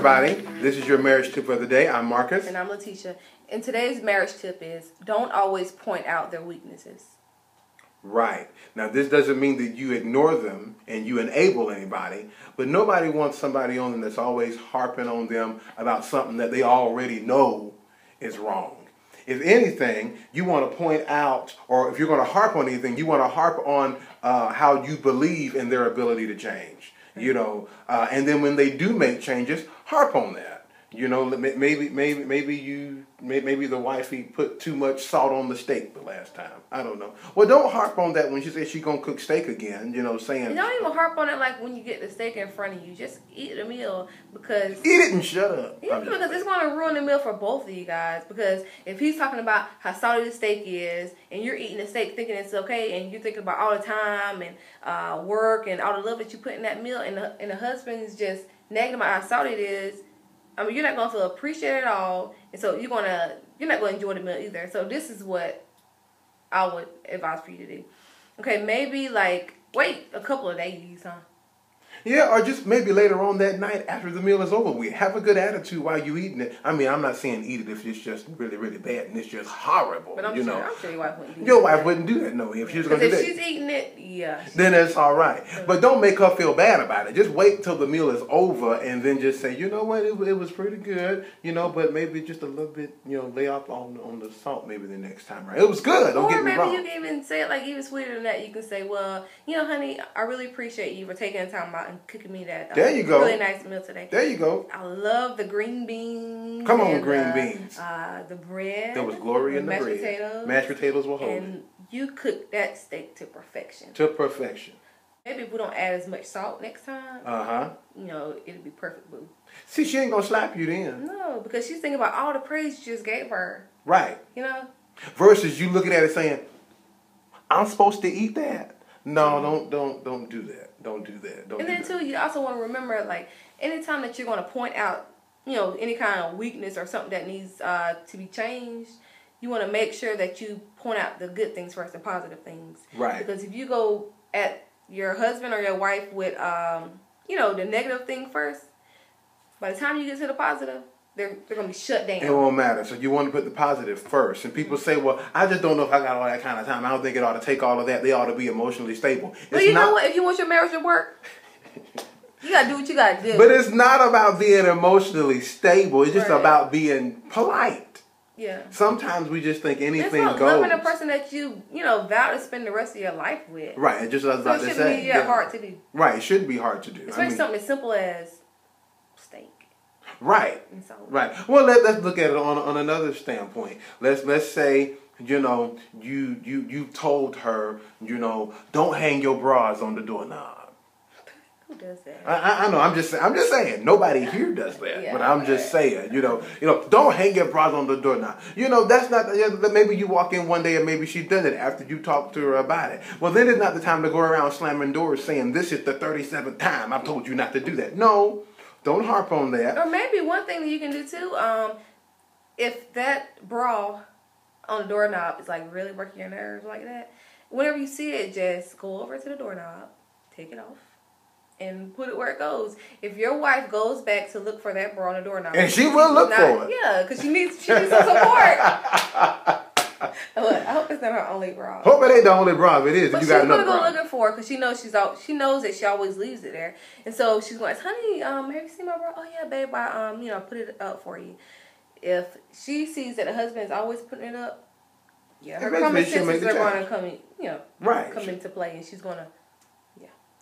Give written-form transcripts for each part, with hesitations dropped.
everybody. This is your marriage tip for the day. I'm Marcus. And I'm Letitia. And today's marriage tip is don't always point out their weaknesses. Right. Now, this doesn't mean that you ignore them and you enable anybody, but nobody wants somebody on them that's always harping on them about something that they already know is wrong. If anything, you want to point out, or if you're going to harp on anything, you want to harp on how you believe in their ability to change. And then when they do make changes, harp on that. Maybe the wifey put too much salt on the steak the last time. I don't know. Well, don't harp on that when she says she's gonna cook steak again. Saying. And don't even harp on it like when you get the steak in front of you. Just eat the meal because eat it and shut up. Yeah, because it's gonna ruin the meal for both of you guys. Because if he's talking about how salty the steak is, and you're eating the steak thinking it's okay, and you're thinking about all the time and work and all the love that you put in that meal, and the husband is just nagging about how salty it is. I mean, you're not going to feel appreciated at all, and so you're not going to enjoy the meal either. So this is what I would advise for you to do. Okay, maybe wait a couple of days, huh? Yeah, or just maybe later on that night after the meal is over, we have a good attitude while you're eating it. I mean, I'm not saying eat it if it's just really, really bad and it's just horrible. But I'm sure your wife wouldn't do that. Your wife wouldn't do that, no. If she was going to do that. If she's eating it, yeah. Then it's all right. But don't make her feel bad about it. Just wait till the meal is over and then just say, you know what, it was pretty good, but maybe just a little bit, lay off on the salt maybe the next time, right? It was good, don't get me wrong. Or maybe you can even say it even sweeter than that. You can say, well, honey, I really appreciate you for taking the time out and cooking me that there you go. Really nice meal today. There you go. I love the green beans. Come on, green beans. The bread. There was glory in the bread. Potatoes. Mashed potatoes were holy. And you cooked that steak to perfection. To perfection. Maybe if we don't add as much salt next time. It'll be perfect, boo. See, she ain't gonna slap you then. No, because she's thinking about all the praise you just gave her. Right. Versus you looking at it saying, I'm supposed to eat that. No, don't do that. Don't do that. And then too, you also want to remember, anytime that you're going to point out, any kind of weakness or something that needs to be changed, you want to make sure that you point out the good things first, the positive things. Right. Because if you go at your husband or your wife with, the negative thing first, by the time you get to the positive, they're going to be shut down. It won't matter. So you want to put the positive first. And people say, well, I just don't know if I got all that kind of time. I don't think it ought to take all of that. They ought to be emotionally stable. But you know what? If you want your marriage to work, you got to do what you got to do. But it's not about being emotionally stable. It's just about being polite. Yeah. Sometimes we just think anything goes. Loving a person that you vow to spend the rest of your life with. Right. And just what I was about to say. It shouldn't be hard to do. Right. It shouldn't be hard to do. Especially something as simple as steak. Right. Right. Well, let's look at it on another standpoint. Let's say, you told her, don't hang your bras on the doorknob. Who does that? I know. I'm just saying. Nobody here does that. But I'm just saying. Don't hang your bras on the doorknob. That's not. Maybe you walk in one day and maybe she does it after you talk to her about it. Well, then it's not the time to go around slamming doors saying this is the 37th time I've told you not to do that. No. Don't harp on that. Or maybe one thing that you can do too, if that bra on the doorknob is really working your nerves like that, whenever you see it, just go over to the doorknob, take it off, and put it where it goes. If your wife goes back to look for that bra on the doorknob, and she will look for it. Yeah, because she needs some support. I hope it's not her only bra. Hope it ain't the only bra. If it is, but you got another bra. She's gonna go looking for it because she knows that she always leaves it there, and so she's going, honey, have you seen my bra? Oh yeah, babe, I put it up for you. If she sees that the husband is always putting it up, her common senses are going to come into play, and she's gonna,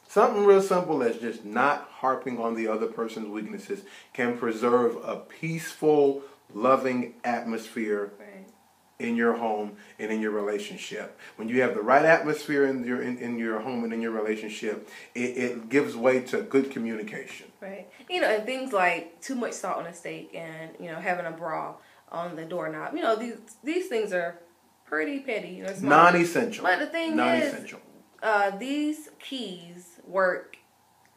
Something real simple as just not harping on the other person's weaknesses can preserve a peaceful, loving atmosphere. Right. In your home and in your relationship. When you have the right atmosphere in your home and in your relationship, it gives way to good communication. Right. And things like too much salt on a steak and, having a bra on the doorknob. These things are pretty petty. Non-essential. But the thing is, these keys work,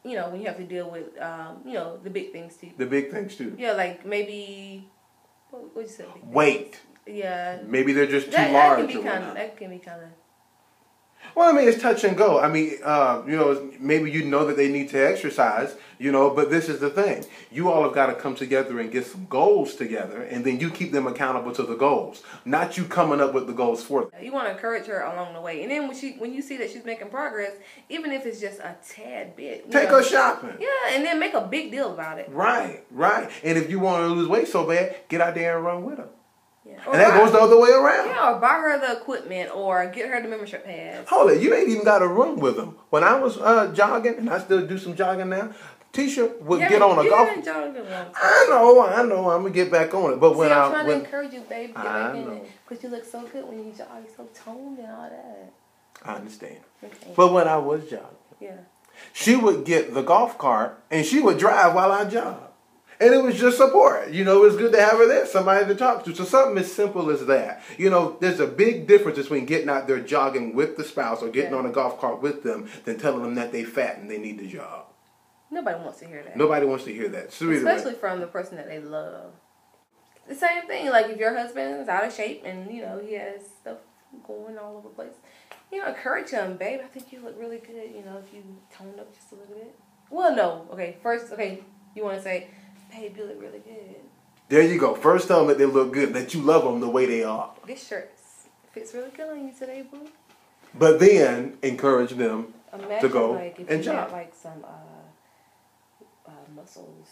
when you have to deal with, the big things too. The big things too. Yeah, maybe, what you say? Weight. Yeah. Maybe they're just too large. That can be kind of. Well, I mean, it's touch and go. I mean, you know, maybe you know that they need to exercise, you know, but this is the thing. You all have got to come together and get some goals together, and then you keep them accountable to the goals, not you coming up with the goals for them. You want to encourage her along the way. And then when you see that she's making progress, even if it's just a tad bit. Take her shopping. Yeah, and then make a big deal about it. Right, right. And if you want to lose weight so bad, get out there and run with her. Yeah. And that goes the other way around. Yeah, or buy her the equipment or get her the membership pads. Hold it, you ain't even got to run with them. When I was jogging, and I still do some jogging now, Tisha would get on a golf. I know, I'm gonna get back on it. But when I'm trying to encourage you, baby, get back in it, because you look so good when you jog. You're so toned and all that. I understand. Okay. But when I was jogging, she would get the golf cart and she would drive while I jogged. And it was just support. You know, it was good to have her there, somebody to talk to. So something as simple as that. You know, there's a big difference between getting out there jogging with the spouse or getting on a golf cart with them than telling them that they fat and they need to jog. Nobody wants to hear that. Nobody wants to hear that. Especially from the person that they love. The same thing, like if your husband is out of shape and, you know, he has stuff going all over the place, you know, encourage him, babe, I think you look really good, you know, if you toned up just a little bit. Well, no. Okay, first, you want to say, babe, you look really good. There you go. First tell them that they look good, that you love them the way they are. This shirt fits really good on you today, boo. But then encourage them to go like if and you jog. had like some muscles.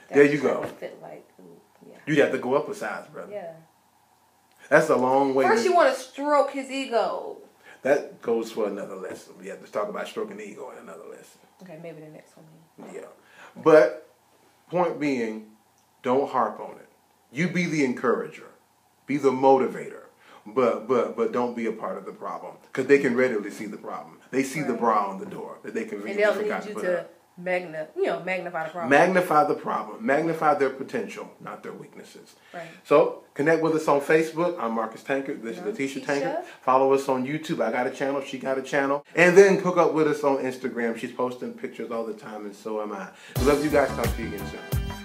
There you go. Fit like, ooh, yeah. You'd have to go up a size, brother. Yeah. That's a long way. First, you want to stroke his ego. That goes for another lesson. We have to talk about stroking the ego in another lesson. Okay, maybe the next one. Yeah. But point being, don't harp on it. You be the encourager. Be the motivator. But don't be a part of the problem. Because they can readily see the problem. They see the bra on the door that they can and they'll need you to magnify the problem. Magnify the problem. Magnify their potential, not their weaknesses. Right. So connect with us on Facebook. I'm Marcus Tankard. This is Letitia Tankard. Follow us on YouTube. I got a channel. She got a channel. And then hook up with us on Instagram. She's posting pictures all the time, and so am I. We love you guys. Talk to you again soon.